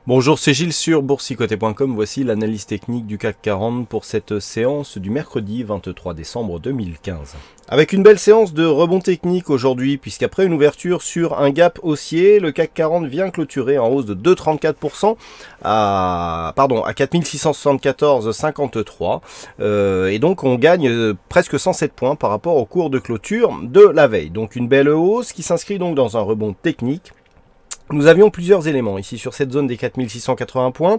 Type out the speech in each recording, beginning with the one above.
Bonjour, c'est Gilles sur boursicoté.com. Voici l'analyse technique du CAC 40 pour cette séance du mercredi 23 décembre 2015. Avec une belle séance de rebond technique aujourd'hui, puisqu'après une ouverture sur un gap haussier, le CAC 40 vient clôturer en hausse de 2,34% à 4674,53. Et donc on gagne presque 107 points par rapport au cours de clôture de la veille. Donc une belle hausse qui s'inscrit donc dans un rebond technique. Nous avions plusieurs éléments ici sur cette zone des 4680 points.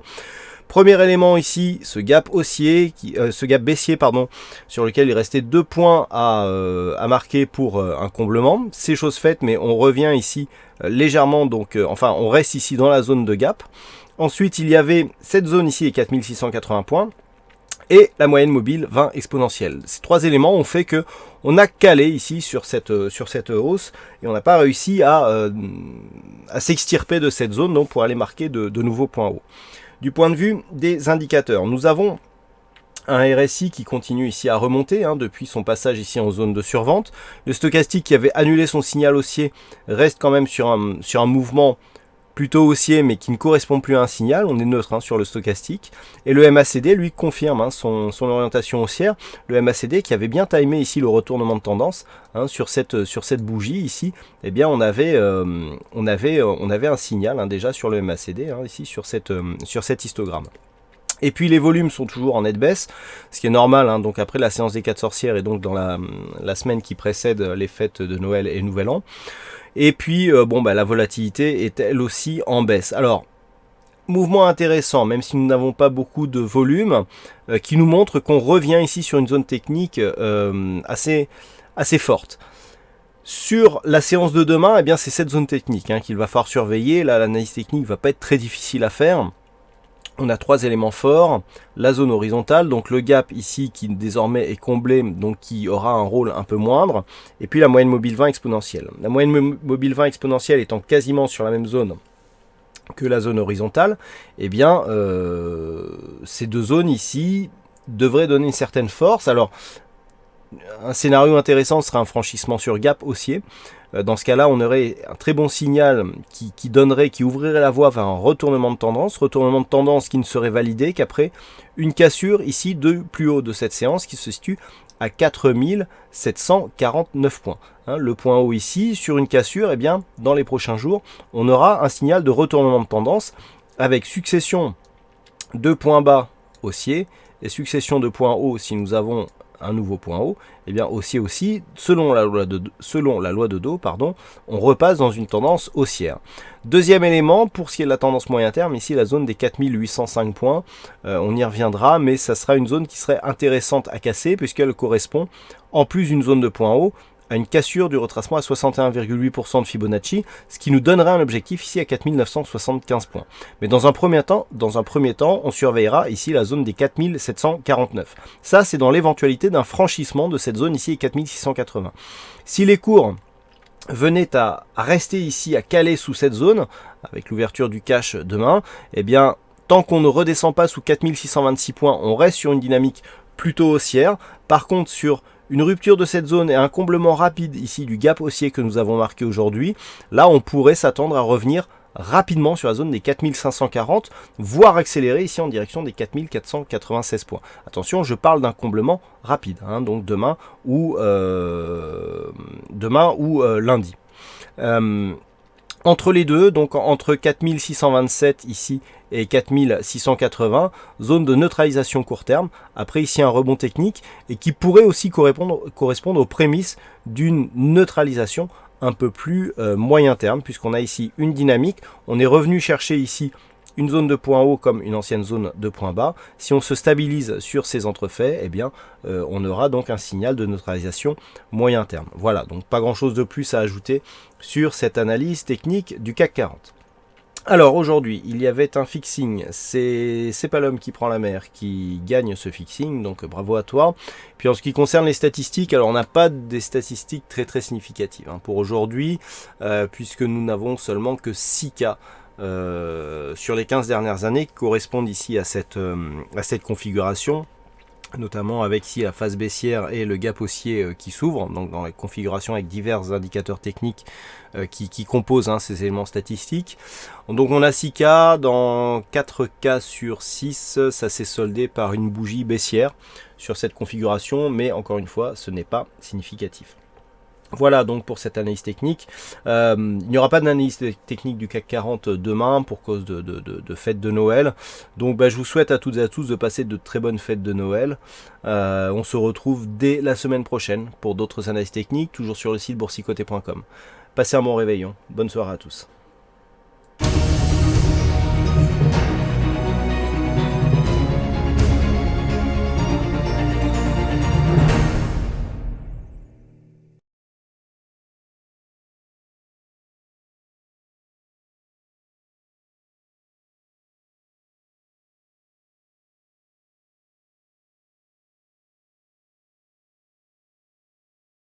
Premier élément ici, ce gap haussier, ce gap baissier pardon, sur lequel il restait 2 points à marquer pour un comblement. C'est chose faite, mais on revient ici légèrement, donc enfin on reste ici dans la zone de gap. Ensuite, il y avait cette zone ici, les 4680 points. Et la moyenne mobile 20 exponentielle. Ces trois éléments ont fait que on a calé ici sur cette hausse et on n'a pas réussi à s'extirper de cette zone donc pour aller marquer de nouveaux points hauts. Du point de vue des indicateurs, nous avons un RSI qui continue ici à remonter depuis son passage ici en zone de survente. Le stochastique qui avait annulé son signal haussier reste quand même sur un mouvement plutôt haussier mais qui ne correspond plus à un signal, on est neutre sur le stochastique, et le MACD lui confirme son orientation haussière, le MACD qui avait bien timé ici le retournement de tendance sur cette bougie ici, eh bien on avait un signal déjà sur le MACD ici sur cet histogramme. Et puis les volumes sont toujours en nette baisse, ce qui est normal, donc après la séance des 4 sorcières et donc dans la semaine qui précède les fêtes de Noël et Nouvel An. Et puis la volatilité est elle aussi en baisse. Alors, mouvement intéressant, même si nous n'avons pas beaucoup de volume, qui nous montre qu'on revient ici sur une zone technique assez forte. Sur la séance de demain, eh bien c'est cette zone technique qu'il va falloir surveiller. Là, l'analyse technique va pas être très difficile à faire. On a trois éléments forts, la zone horizontale, donc le gap ici qui désormais est comblé, donc qui aura un rôle un peu moindre, et puis la moyenne mobile 20 exponentielle. La moyenne mobile 20 exponentielle étant quasiment sur la même zone que la zone horizontale, eh bien ces deux zones ici devraient donner une certaine force. Alors un scénario intéressant serait un franchissement sur gap haussier. Dans ce cas-là, on aurait un très bon signal qui ouvrirait la voie vers un retournement de tendance qui ne serait validé qu'après une cassure ici de plus haut de cette séance qui se situe à 4749 points. Le point haut ici, sur une cassure, eh bien, dans les prochains jours, on aura un signal de retournement de tendance avec succession de points bas haussiers et succession de points hauts si nous avons un nouveau point haut, et bien aussi selon la loi de Dow, on repasse dans une tendance haussière. Deuxième élément, pour ce qui est de la tendance moyen terme, ici la zone des 4805 points, on y reviendra, mais ça sera une zone qui serait intéressante à casser puisqu'elle correspond, en plus d'une zone de point haut, à une cassure du retracement à 61,8% de Fibonacci, ce qui nous donnerait un objectif ici à 4975 points. Mais dans un premier temps, on surveillera ici la zone des 4749. Ça, c'est dans l'éventualité d'un franchissement de cette zone ici à 4680. Si les cours venaient à rester ici, à caler sous cette zone, avec l'ouverture du cash demain, eh bien, tant qu'on ne redescend pas sous 4626 points, on reste sur une dynamique plutôt haussière. Par contre, sur une rupture de cette zone et un comblement rapide ici du gap haussier que nous avons marqué aujourd'hui, là on pourrait s'attendre à revenir rapidement sur la zone des 4540, voire accélérer ici en direction des 4496 points. Attention, je parle d'un comblement rapide, donc demain ou lundi. Entre les deux, donc entre 4627 ici et 4680, zone de neutralisation court terme. Après ici un rebond technique et qui pourrait aussi correspondre aux prémices d'une neutralisation un peu plus moyen terme, puisqu'on a ici une dynamique. On est revenu chercher ici une zone de point haut comme une ancienne zone de point bas. Si on se stabilise sur ces entrefaits, eh bien, on aura donc un signal de neutralisation moyen terme. Voilà, donc pas grand chose de plus à ajouter sur cette analyse technique du CAC 40. Alors aujourd'hui, il y avait un fixing, c'est pas l'homme qui prend la mer qui gagne ce fixing, donc bravo à toi. Puis en ce qui concerne les statistiques, alors on n'a pas des statistiques très significatives pour aujourd'hui, puisque nous n'avons seulement que 6 cas sur les 15 dernières années qui correspondent ici à cette configuration. notamment avec ici la phase baissière et le gap haussier qui s'ouvre, donc dans les configurations avec divers indicateurs techniques qui composent ces éléments statistiques. Donc on a 6 cas, dans 4 cas sur 6, ça s'est soldé par une bougie baissière sur cette configuration, mais encore une fois, ce n'est pas significatif. Voilà donc pour cette analyse technique. Il n'y aura pas d'analyse technique du CAC 40 demain pour cause de fête de Noël. Donc je vous souhaite à toutes et à tous de passer de très bonnes fêtes de Noël. On se retrouve dès la semaine prochaine pour d'autres analyses techniques, toujours sur le site boursicoté.com. Passez un bon réveillon. Bonne soirée à tous.